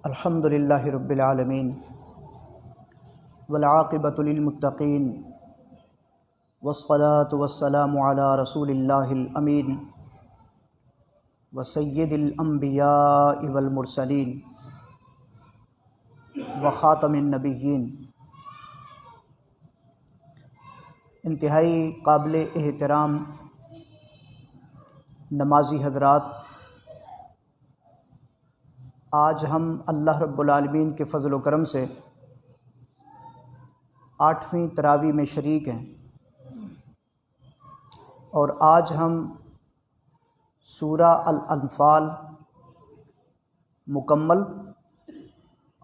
الحمد للہ رب العالمین والعاقبۃ للمتقین والصلاة والسلام علی رسول اللہ الامین وسید الانبیاء والمرسلین وخاتم النبیین۔ انتہائی قابل احترام نمازی حضرات، آج ہم اللہ رب العالمین کے فضل و کرم سے 8ویں تراویح میں شریک ہیں، اور آج ہم سورہ الانفال مکمل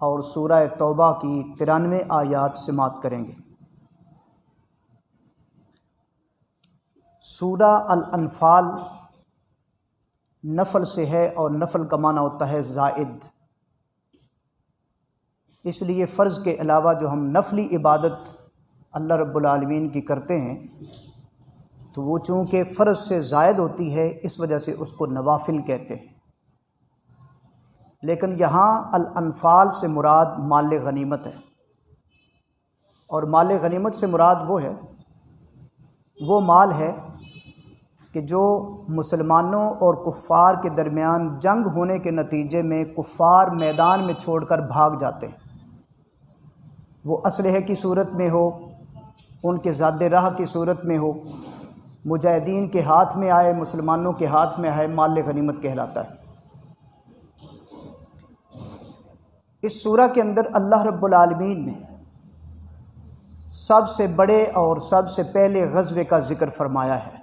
اور سورہ توبہ کی 93 آیات سماعت کریں گے۔ سورہ الانفال نفل سے ہے، اور نفل کا معنی ہوتا ہے زائد، اس لیے فرض کے علاوہ جو ہم نفلی عبادت اللہ رب العالمین کی کرتے ہیں تو وہ چونکہ فرض سے زائد ہوتی ہے، اس وجہ سے اس کو نوافل کہتے ہیں۔ لیکن یہاں الانفال سے مراد مال غنیمت ہے، اور مال غنیمت سے مراد وہ مال ہے کہ جو مسلمانوں اور کفار کے درمیان جنگ ہونے کے نتیجے میں کفار میدان میں چھوڑ کر بھاگ جاتے ہیں، وہ اسلحے کی صورت میں ہو، ان کے زاد راہ کی صورت میں ہو، مجاہدین کے ہاتھ میں آئے، مسلمانوں کے ہاتھ میں آئے، مال غنیمت کہلاتا ہے۔ اس سورہ کے اندر اللہ رب العالمین نے سب سے بڑے اور سب سے پہلے غزوے کا ذکر فرمایا ہے۔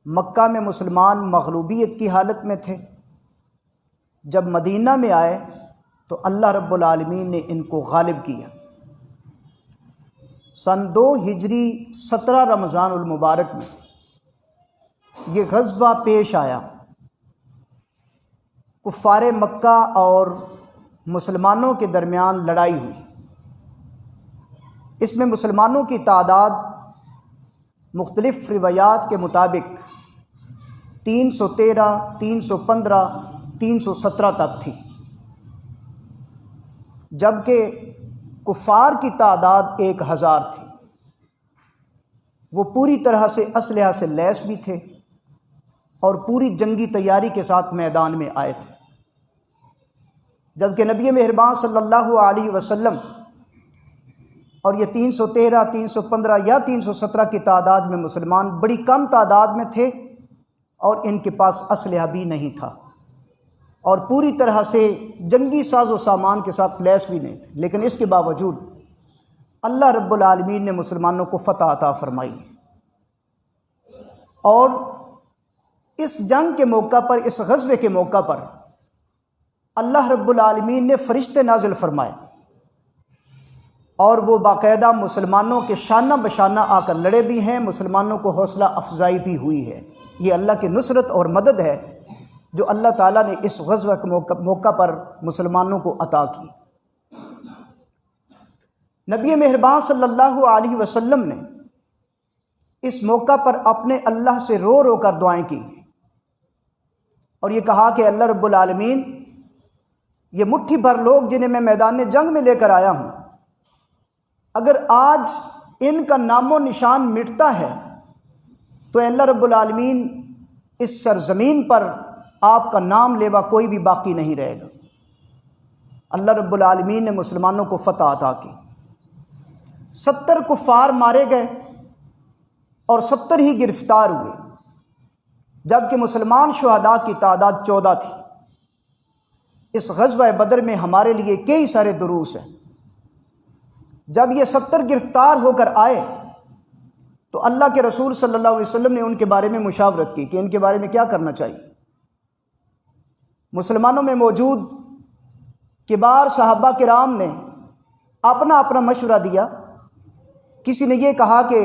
مکہ میں مسلمان مغلوبیت کی حالت میں تھے، جب مدینہ میں آئے تو اللہ رب العالمین نے ان کو غالب کیا۔ سن 2 ہجری 17 رمضان المبارک میں یہ غزوہ پیش آیا۔ کفار مکہ اور مسلمانوں کے درمیان لڑائی ہوئی۔ اس میں مسلمانوں کی تعداد مختلف روایات کے مطابق 313، 315، 317 تک تھی، جبکہ کفار کی تعداد 1000 تھی۔ وہ پوری طرح سے اسلحہ سے لیس بھی تھے اور پوری جنگی تیاری کے ساتھ میدان میں آئے تھے، جبکہ نبی مہربان صلی اللہ علیہ وسلم اور یہ 313، 315 یا 317 کی تعداد میں مسلمان بڑی کم تعداد میں تھے، اور ان کے پاس اسلحہ بھی نہیں تھا، اور پوری طرح سے جنگی ساز و سامان کے ساتھ لیس بھی نہیں تھے۔ لیکن اس کے باوجود اللہ رب العالمین نے مسلمانوں کو فتح عطا فرمائی، اور اس جنگ کے موقع پر، اس غزوے کے موقع پر اللہ رب العالمین نے فرشتے نازل فرمائے، اور وہ باقاعدہ مسلمانوں کے شانہ بشانہ آ کر لڑے بھی ہیں، مسلمانوں کو حوصلہ افزائی بھی ہوئی ہے۔ یہ اللہ کی نصرت اور مدد ہے جو اللہ تعالیٰ نے اس غزوہ کے موقع پر مسلمانوں کو عطا کی۔ نبی مہربان صلی اللہ علیہ وسلم نے اس موقع پر اپنے اللہ سے رو رو کر دعائیں کی، اور یہ کہا کہ اللہ رب العالمین، یہ مٹھی بھر لوگ جنہیں میں میدان جنگ میں لے کر آیا ہوں، اگر آج ان کا نام و نشان مٹتا ہے تو اللہ رب العالمین اس سرزمین پر آپ کا نام لیوا کوئی بھی باقی نہیں رہے گا۔ اللہ رب العالمین نے مسلمانوں کو فتح عطا کی۔ 70 کفار مارے گئے اور 70 ہی گرفتار ہوئے، جبکہ مسلمان شہداء کی تعداد 14 تھی۔ اس غزوہ بدر میں ہمارے لیے کئی سارے دروس ہیں۔ جب یہ 70 گرفتار ہو کر آئے تو اللہ کے رسول صلی اللہ علیہ وسلم نے ان کے بارے میں مشاورت کی کہ ان کے بارے میں کیا کرنا چاہیے۔ مسلمانوں میں موجود کبار صحابہ کرام نے اپنا اپنا مشورہ دیا کسی نے یہ کہا کہ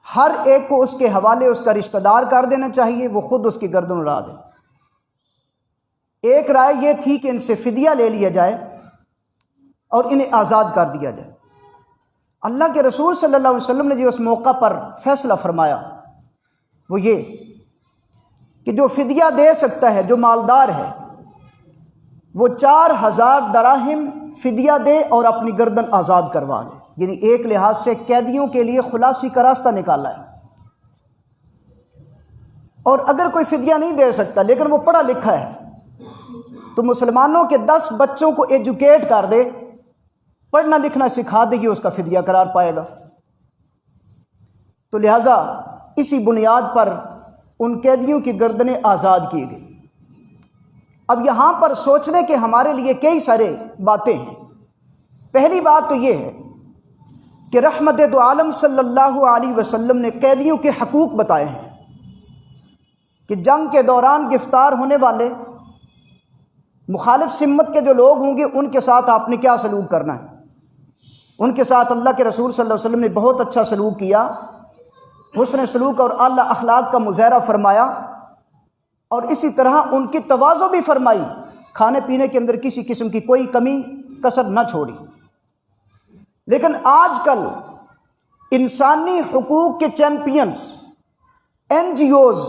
ہر ایک کو اس کے حوالے اس کا رشتہ دار کر دینا چاہیے، وہ خود اس کی گردن اڑا دے۔ ایک رائے یہ تھی کہ ان سے فدیہ لے لیا جائے اور انہیں آزاد کر دیا جائے۔ اللہ کے رسول صلی اللہ علیہ وسلم نے جو اس موقع پر فیصلہ فرمایا وہ یہ کہ جو فدیہ دے سکتا ہے، جو مالدار ہے، وہ 4000 دراہم فدیہ دے اور اپنی گردن آزاد کروا لے۔ یعنی ایک لحاظ سے قیدیوں کے لیے خلاصی کا راستہ نکالا ہے۔ اور اگر کوئی فدیہ نہیں دے سکتا لیکن وہ پڑھا لکھا ہے تو مسلمانوں کے 10 بچوں کو ایجوکیٹ کر دے، پڑھنا لکھنا سکھا دے، یہ اس کا فدیہ قرار پائے گا۔ تو لہٰذا اسی بنیاد پر ان قیدیوں کی گردنیں آزاد کی گئی۔ اب یہاں پر سوچنے کے ہمارے لیے کئی سارے باتیں ہیں۔ پہلی بات تو یہ ہے کہ رحمت دو عالم صلی اللہ علیہ وسلم نے قیدیوں کے حقوق بتائے ہیں کہ جنگ کے دوران گرفتار ہونے والے مخالف سمت کے جو لوگ ہوں گے ان کے ساتھ آپ نے کیا سلوک کرنا ہے۔ ان کے ساتھ اللہ کے رسول صلی اللہ علیہ وسلم نے بہت اچھا سلوک کیا، حسن سلوک اور اعلیٰ اخلاق کا مظاہرہ فرمایا، اور اسی طرح ان کی تواضع بھی فرمائی، کھانے پینے کے اندر کسی قسم کی کوئی کمی کسر نہ چھوڑی۔ لیکن آج کل انسانی حقوق کے چیمپئنز، NGOs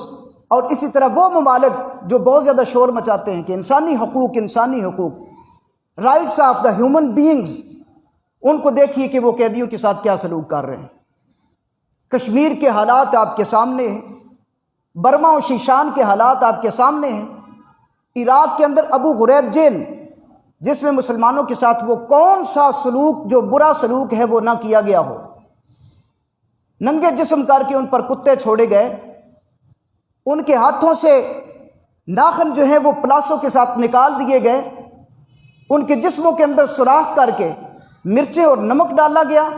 اور اسی طرح وہ ممالک جو بہت زیادہ شور مچاتے ہیں کہ انسانی حقوق، rights of the human beings, ان کو دیکھیے کہ وہ قیدیوں کے ساتھ کیا سلوک کر رہے ہیں۔ کشمیر کے حالات آپ کے سامنے ہیں، برما و شیشان کے حالات آپ کے سامنے ہیں، عراق کے اندر ابو غریب جیل جس میں مسلمانوں کے ساتھ وہ کون سا سلوک جو برا سلوک ہے وہ نہ کیا گیا ہو، ننگے جسم کر کے ان پر کتے چھوڑے گئے، ان کے ہاتھوں سے ناخن جو ہیں وہ پلاسوں کے ساتھ نکال دیے گئے، ان کے جسموں کے اندر سوراخ کر کے مرچیں اور نمک ڈالا گیا۔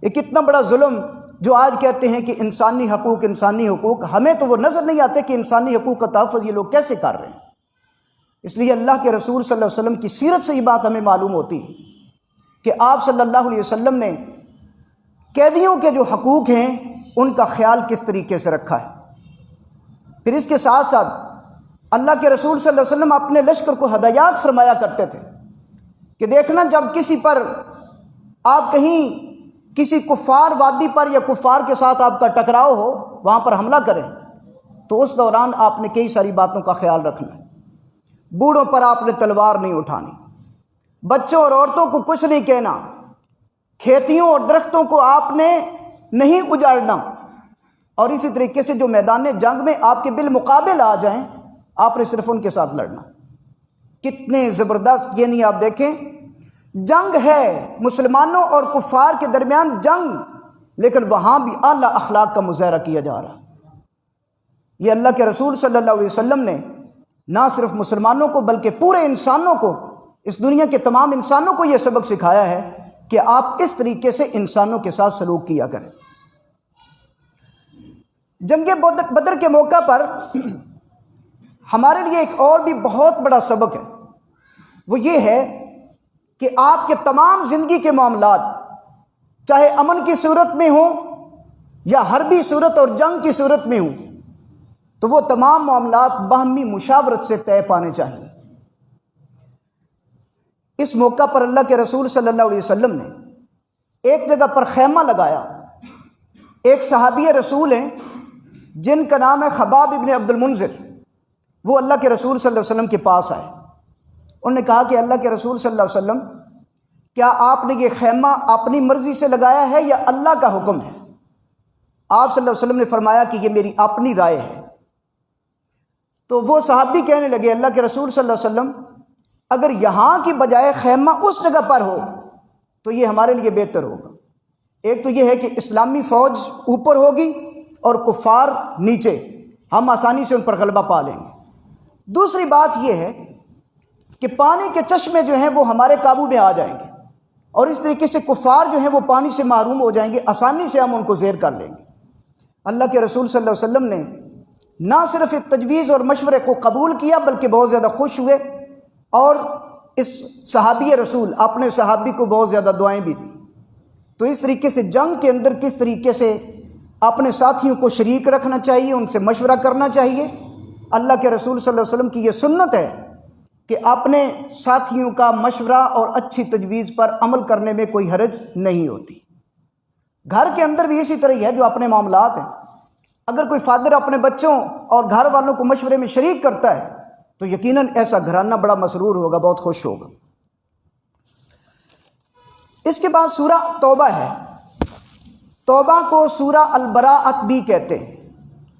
ایک اتنا بڑا ظلم جو آج کہتے ہیں کہ انسانی حقوق، ہمیں تو وہ نظر نہیں آتے کہ انسانی حقوق کا تحفظ یہ لوگ کیسے کر رہے ہیں۔ اس لیے اللہ کے رسول صلی اللہ علیہ وسلم کی سیرت سے یہ بات ہمیں معلوم ہوتی ہے کہ آپ صلی اللہ علیہ وسلم نے قیدیوں کے جو حقوق ہیں ان کا خیال کس طریقے سے رکھا ہے۔ پھر اس کے ساتھ ساتھ اللہ کے رسول صلی اللہ علیہ وسلم اپنے لشکر کو ہدایات فرمایا کرتے تھے کہ دیکھنا جب کسی پر آپ کہیں کسی کفار وادی پر یا کفار کے ساتھ آپ کا ٹکراؤ ہو، وہاں پر حملہ کریں تو اس دوران آپ نے کئی ساری باتوں کا خیال رکھنا ہے۔ بوڑھوں پر آپ نے تلوار نہیں اٹھانی، بچوں اور عورتوں کو کچھ نہیں کہنا، کھیتیوں اور درختوں کو آپ نے نہیں اجاڑنا، اور اسی طریقے سے جو میدان جنگ میں آپ کے بالمقابل آ جائیں آپ نے صرف ان کے ساتھ لڑنا۔ کتنے زبردست، یعنی آپ دیکھیں جنگ ہے مسلمانوں اور کفار کے درمیان جنگ، لیکن وہاں بھی اعلیٰ اخلاق کا مظاہرہ کیا جا رہا ہے۔ یہ اللہ کے رسول صلی اللہ علیہ وسلم نے نہ صرف مسلمانوں کو بلکہ پورے انسانوں کو، اس دنیا کے تمام انسانوں کو یہ سبق سکھایا ہے کہ آپ اس طریقے سے انسانوں کے ساتھ سلوک کیا کریں۔ جنگ بدر کے موقع پر ہمارے لیے ایک اور بھی بہت بڑا سبق ہے، وہ یہ ہے کہ آپ کے تمام زندگی کے معاملات چاہے امن کی صورت میں ہوں یا حربی صورت اور جنگ کی صورت میں ہوں تو وہ تمام معاملات باہمی مشاورت سے طے پانے چاہیے۔ اس موقع پر اللہ کے رسول صلی اللہ علیہ وسلم نے ایک جگہ پر خیمہ لگایا۔ ایک صحابی رسول ہیں جن کا نام ہے خباب ابن عبد المنذر، وہ اللہ کے رسول صلی اللہ علیہ وسلم کے پاس آئے۔ انہوں نے کہا کہ اللہ کے رسول صلی اللہ علیہ وسلم، کیا آپ نے یہ خیمہ اپنی مرضی سے لگایا ہے یا اللہ کا حکم ہے؟ آپ صلی اللہ علیہ وسلم نے فرمایا کہ یہ میری اپنی رائے ہے۔ تو وہ صحابی کہنے لگے اللہ کے رسول صلی اللہ علیہ وسلم، اگر یہاں کی بجائے خیمہ اس جگہ پر ہو تو یہ ہمارے لیے بہتر ہوگا۔ ایک تو یہ ہے کہ اسلامی فوج اوپر ہوگی اور کفار نیچے، ہم آسانی سے ان پر غلبہ پا لیں گے۔ دوسری بات یہ ہے کہ پانی کے چشمے جو ہیں وہ ہمارے قابو میں آ جائیں گے، اور اس طریقے سے کفار جو ہیں وہ پانی سے محروم ہو جائیں گے، آسانی سے ہم ان کو زیر کر لیں گے۔ اللہ کے رسول صلی اللہ علیہ وسلم نے نہ صرف ایک تجویز اور مشورے کو قبول کیا بلکہ بہت زیادہ خوش ہوئے، اور اس صحابی رسول اپنے صحابی کو بہت زیادہ دعائیں بھی دیں تو اس طریقے سے جنگ کے اندر کس طریقے سے اپنے ساتھیوں کو شریک رکھنا چاہیے، ان سے مشورہ کرنا چاہیے۔ اللہ کے رسول صلی اللہ علیہ وسلم کی یہ سنت ہے کہ اپنے ساتھیوں کا مشورہ اور اچھی تجویز پر عمل کرنے میں کوئی حرج نہیں ہوتی۔ گھر کے اندر بھی اسی طرح ہی ہے، جو اپنے معاملات ہیں، اگر کوئی فادر اپنے بچوں اور گھر والوں کو مشورے میں شریک کرتا ہے تو یقیناً ایسا گھرانہ بڑا مسرور ہوگا، بہت خوش ہوگا۔ اس کے بعد سورہ توبہ ہے۔ توبہ کو سورہ البراءت بھی کہتے ہیں،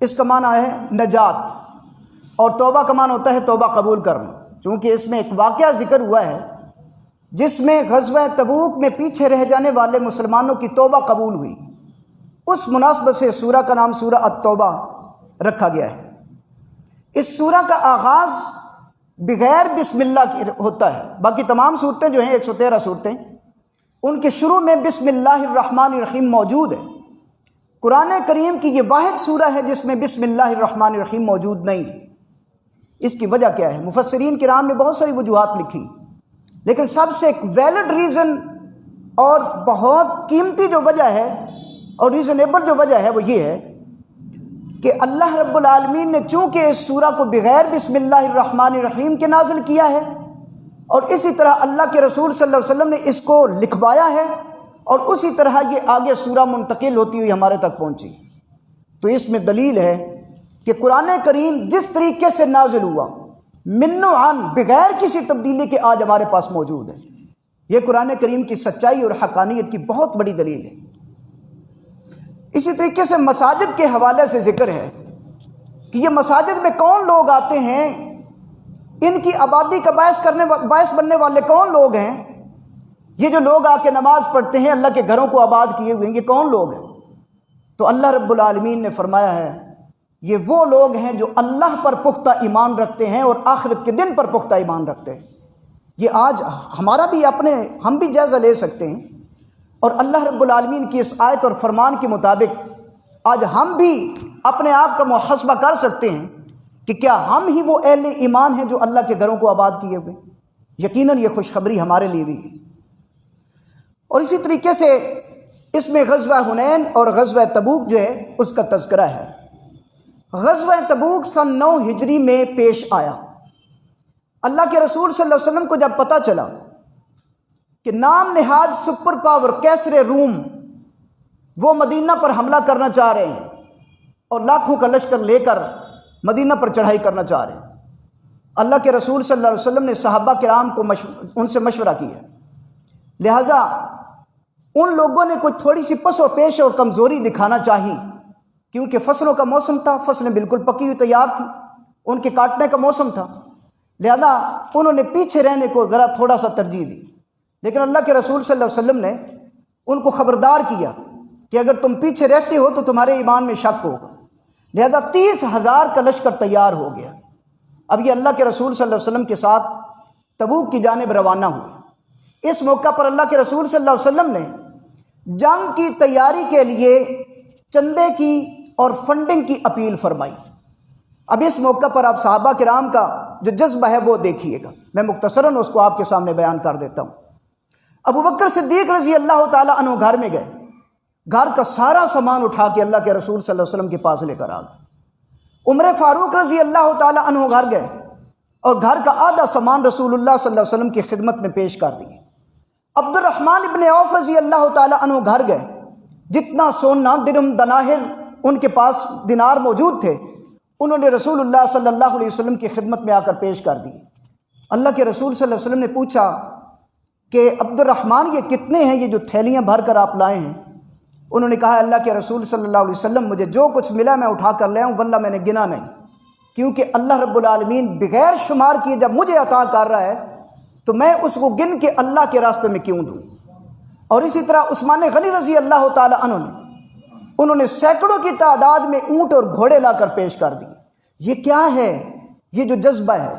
اس کا معنی ہے نجات، اور توبہ کا معنی ہوتا ہے توبہ قبول کرنا، چونکہ اس میں ایک واقعہ ذکر ہوا ہے جس میں غزوہ تبوک میں پیچھے رہ جانے والے مسلمانوں کی توبہ قبول ہوئی، اس مناسبت سے سورہ کا نام سورہ التوبہ رکھا گیا ہے۔ اس سورہ کا آغاز بغیر بسم اللہ کی ہوتا ہے، باقی تمام صورتیں جو ہیں 113 صورتیں، ان کے شروع میں بسم اللہ الرحمن الرحیم موجود ہے۔ قرآن کریم کی یہ واحد سورہ ہے جس میں بسم اللہ الرحمن الرحیم موجود نہیں۔ اس کی وجہ کیا ہے؟ مفسرین کرام نے بہت ساری وجوہات لکھی، لیکن سب سے ایک ویلڈ ریزن اور بہت قیمتی جو وجہ ہے اور ریزنیبل جو وجہ ہے وہ یہ ہے کہ اللہ رب العالمین نے چونکہ اس سورہ کو بغیر بسم اللہ الرحمن الرحیم کے نازل کیا ہے، اور اسی طرح اللہ کے رسول صلی اللہ علیہ وسلم نے اس کو لکھوایا ہے، اور اسی طرح یہ آگے سورہ منتقل ہوتی ہوئی ہمارے تک پہنچی، تو اس میں دلیل ہے کہ قرآن کریم جس طریقے سے نازل ہوا من و عن بغیر کسی تبدیلی کے آج ہمارے پاس موجود ہے، یہ قرآن کریم کی سچائی اور حقانیت کی بہت بڑی دلیل ہے۔ اسی طریقے سے مساجد کے حوالے سے ذکر ہے کہ یہ مساجد میں کون لوگ آتے ہیں، ان کی آبادی کا باعث بننے والے کون لوگ ہیں، یہ جو لوگ آ کے نماز پڑھتے ہیں، اللہ کے گھروں کو آباد کیے ہوئے ہیں، یہ کون لوگ ہیں؟ تو اللہ رب العالمین نے فرمایا ہے یہ وہ لوگ ہیں جو اللہ پر پختہ ایمان رکھتے ہیں اور آخرت کے دن پر پختہ ایمان رکھتے ہیں۔ یہ آج ہمارا بھی ہم بھی جائزہ لے سکتے ہیں، اور اللہ رب العالمین کی اس آیت اور فرمان کے مطابق آج ہم بھی اپنے آپ کا محاسبہ کر سکتے ہیں کہ کیا ہم ہی وہ اہل ایمان ہیں جو اللہ کے گھروں کو آباد کیے ہوئے؟ یقیناً یہ خوشخبری ہمارے لیے بھی ہے۔ اور اسی طریقے سے اس میں غزوہ حنین اور غزوہ تبوک جو ہے اس کا تذکرہ ہے۔ غزوہ تبوک سن 9 ہجری میں پیش آیا۔ اللہ کے رسول صلی اللہ علیہ وسلم کو جب پتہ چلا کہ نام نہاد سپر پاور کیسر روم وہ مدینہ پر حملہ کرنا چاہ رہے ہیں اور لاکھوں کا لشکر لے کر مدینہ پر چڑھائی کرنا چاہ رہے ہیں، اللہ کے رسول صلی اللہ علیہ وسلم نے صحابہ کرام کو ان سے مشورہ کیا، لہٰذا ان لوگوں نے کوئی تھوڑی سی پس و پیش اور کمزوری دکھانا چاہی، کیونکہ فصلوں کا موسم تھا، فصلیں بالکل پکی ہوئی تیار تھیں، ان کے کاٹنے کا موسم تھا، لہذا انہوں نے پیچھے رہنے کو ذرا تھوڑا سا ترجیح دی۔ لیکن اللہ کے رسول صلی اللہ علیہ وسلم نے ان کو خبردار کیا کہ اگر تم پیچھے رہتے ہو تو تمہارے ایمان میں شک ہوگا، لہذا 30,000 کا لشکر تیار ہو گیا۔ اب یہ اللہ کے رسول صلی اللہ علیہ وسلم کے ساتھ تبوک کی جانب روانہ ہوئے۔ اس موقع پر اللہ کے رسول صلی اللہ علیہ وسلم نے جنگ کی تیاری کے لیے چندے کی اور فنڈنگ کی اپیل فرمائی۔ اب اس موقع پر آپ صحابہ کرام کا جو جذبہ ہے وہ دیکھیے گا، میں مختصراً اس کو آپ کے سامنے بیان کر دیتا ہوں۔ ابو بکر صدیق رضی اللہ تعالیٰ عنہ گھر میں گئے، گھر کا سارا سامان اٹھا کے اللہ کے رسول صلی اللہ علیہ وسلم کے پاس لے کر آ گئے۔ عمر فاروق رضی اللہ تعالیٰ عنہ گھر گئے اور گھر کا آدھا سامان رسول اللہ صلی اللہ علیہ وسلم کی خدمت میں پیش کر دیے۔ عبد الرحمن ابن عوف رضی اللہ تعالیٰ عنہ گھر گئے، جتنا سونا درہم دناہر ان کے پاس دینار موجود تھے انہوں نے رسول اللہ صلی اللہ علیہ وسلم کی خدمت میں آ کر پیش کر دی۔ اللہ کے رسول صلی اللہ علیہ وسلم نے پوچھا کہ عبد الرحمن یہ کتنے ہیں، یہ جو تھیلیاں بھر کر آپ لائے ہیں؟ انہوں نے کہا اللہ کے رسول صلی اللہ علیہ وسلم مجھے جو کچھ ملا میں اٹھا کر لے آؤں، واللہ میں نے گنا نہیں، کیونکہ اللہ رب العالمین بغیر شمار کیے جب مجھے عطا کر رہا ہے تو میں اس کو گن کے اللہ کے راستے میں کیوں دوں۔ اور اسی طرح عثمان غنی رضی اللہ تعالی عنہ انہوں نے سینکڑوں کی تعداد میں اونٹ اور گھوڑے لا کر پیش کر دی۔ یہ کیا ہے؟ یہ جو جذبہ ہے،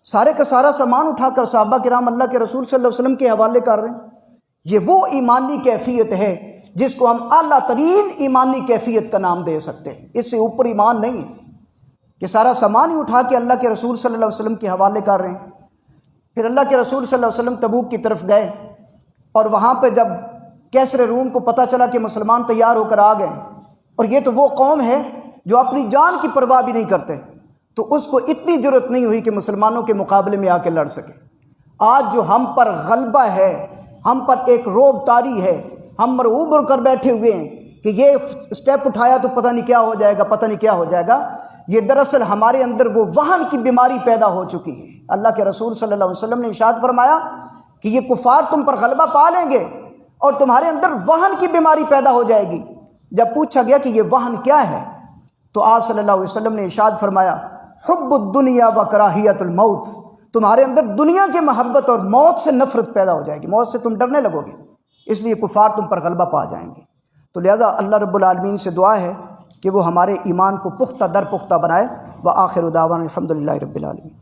سارے کا سارا سامان اٹھا کر صحابہ کرام اللہ کے رسول صلی اللہ علیہ وسلم کے حوالے کر رہے ہیں۔ یہ وہ ایمانی کیفیت ہے جس کو ہم اعلیٰ ترین ایمانی کیفیت کا نام دے سکتے ہیں، اس سے اوپر ایمان نہیں ہے کہ سارا سامان ہی اٹھا کے اللہ کے رسول صلی اللہ علیہ وسلم کے حوالے کر رہے ہیں۔ پھر اللہ کے رسول صلی اللہ علیہ وسلم تبوک کی طرف گئے اور وہاں پہ جب کیسر روم کو پتہ چلا کہ مسلمان تیار ہو کر آ گئے اور یہ تو وہ قوم ہے جو اپنی جان کی پرواہ بھی نہیں کرتے، تو اس کو اتنی جرأت نہیں ہوئی کہ مسلمانوں کے مقابلے میں آ کے لڑ سکے۔ آج جو ہم پر غلبہ ہے، ہم پر ایک رعب طاری ہے، ہم مرعوب ہو کر بیٹھے ہوئے ہیں کہ یہ سٹیپ اٹھایا تو پتہ نہیں کیا ہو جائے گا، پتہ نہیں کیا ہو جائے گا، یہ دراصل ہمارے اندر وہ وہن کی بیماری پیدا ہو چکی ہے۔ اللہ کے رسول صلی اللہ علیہ وسلم نے ارشاد فرمایا کہ یہ کفار تم پر غلبہ پا لیں گے اور تمہارے اندر وہن کی بیماری پیدا ہو جائے گی۔ جب پوچھا گیا کہ یہ وہن کیا ہے تو آپ صلی اللہ علیہ وسلم نے ارشاد فرمایا حب الدنیا و کراہیت الموت، تمہارے اندر دنیا کی محبت اور موت سے نفرت پیدا ہو جائے گی، موت سے تم ڈرنے لگو گے، اس لیے کفار تم پر غلبہ پا جائیں گے۔ تو لہذا اللہ رب العالمین سے دعا ہے کہ وہ ہمارے ایمان کو پختہ در پختہ بنائے۔ وآخر دعوانا الحمدللہ رب العالمین۔